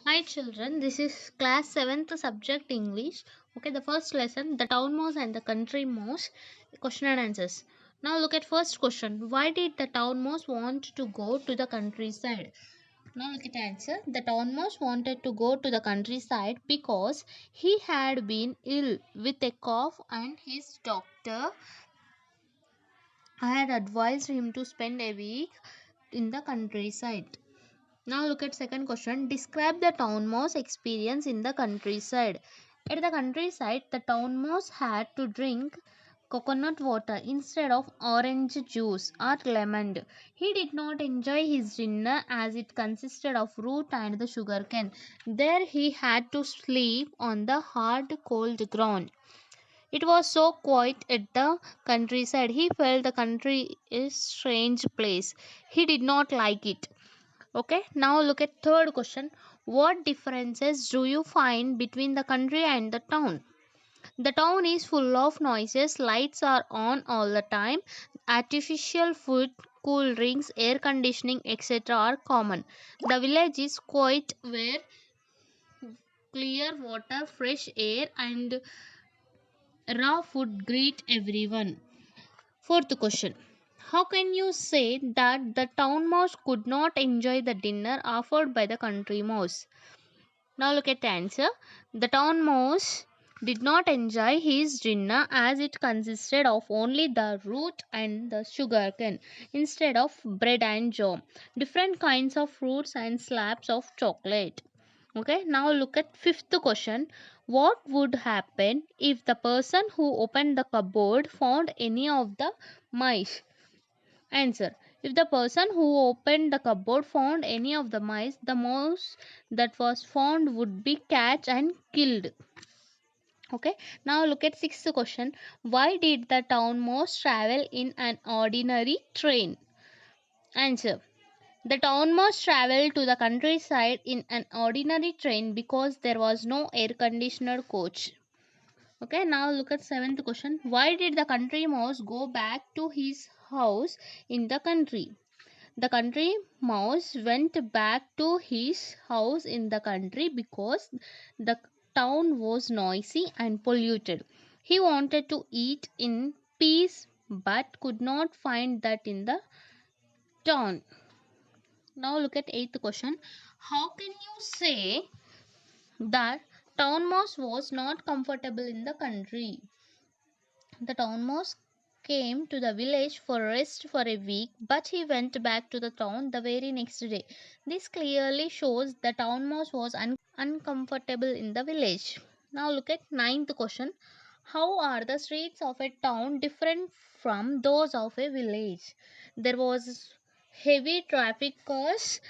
Hi children, this is class 7th subject English. Okay, the first lesson, the town mouse and the country mouse, question and answers. Now look at first question. Why did the town mouse want to go to the countryside? Now look at answer. The town mouse wanted to go to the countryside because he had been ill with a cough and his doctor had advised him to spend a week in the countryside. Now look at second question. Describe the town mouse experience in the countryside. At the countryside, the town mouse had to drink coconut water instead of orange juice or lemon. He did not enjoy his dinner as it consisted of fruit and the sugar cane. There he had to sleep on the hard cold ground. It was so quiet at the countryside. He felt the country is strange place. He did not like it. Okay, now look at third question. What differences do you find between the country and the town? The town is full of noises, lights are on all the time, artificial food, cool drinks, air conditioning, etc. are common. The village is quiet where clear water, fresh air, and raw food greet everyone. Fourth question. How can you say that the town mouse could not enjoy the dinner offered by the country mouse? Now look at the answer. The town mouse did not enjoy his dinner as it consisted of only the root and the sugar cane instead of bread and jam, different kinds of fruits and slabs of chocolate. Okay, now look at fifth question. What would happen if the person who opened the cupboard found any of the mice? Answer. If the person who opened the cupboard found any of the mice, the mouse that was found would be catched and killed. Okay. Now look at sixth question. Why did the town mouse travel in an ordinary train? Answer. The town mouse traveled to the countryside in an ordinary train because there was no air conditioner coach. Okay, now look at seventh question. Why did the country mouse go back to his house in the country? The country mouse went back to his house in the country because the town was noisy and polluted. He wanted to eat in peace but could not find that in the town. Now look at eighth question. How can you say that town mouse was not comfortable in the country? The town mouse came to the village for rest for a week, but he went back to the town the very next day. This clearly shows the town mouse was uncomfortable in the village. Now look at ninth question. How are the streets of a town different from those of a village? There was heavy traffic cars,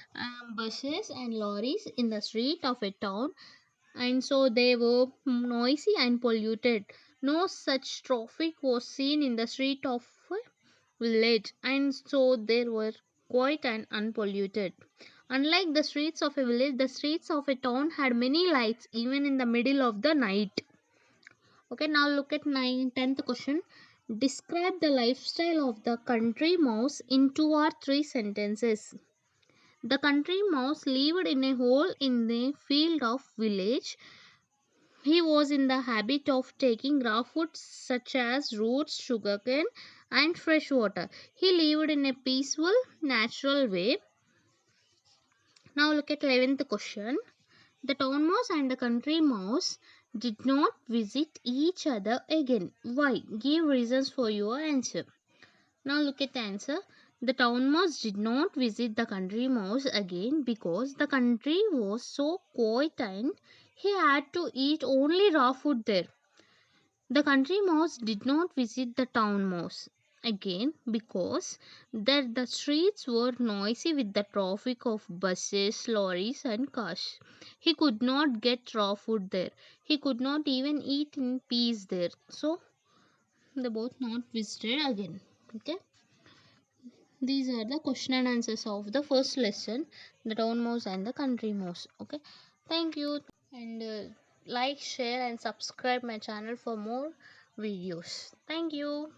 buses and lorries in the street of a town, and so they were noisy and polluted. No such traffic was seen in the street of a village, and so they were quiet and unpolluted. Unlike the streets of a village, the streets of a town had many lights even in the middle of the night. Okay, now look at 10th question. Describe the lifestyle of the country mouse in 2 or 3 sentences. The country mouse lived in a hole in the field of village. He was in the habit of taking raw foods such as roots, sugarcane, and fresh water. He lived in a peaceful, natural way. Now look at 11th question. The town mouse and the country mouse did not visit each other again. Why? Give reasons for your answer. Now look at the answer. The town mouse did not visit the country mouse again because the country was so quiet and he had to eat only raw food there. The country mouse did not visit the town mouse again because there the streets were noisy with the traffic of buses, lorries, and cars. He could not get raw food there. He could not even eat in peace there. So they both not visited again. Okay. These are the question and answers of the first lesson, the town mouse and the country mouse. Okay. Thank you, and like, share, and subscribe my channel for more videos. Thank you.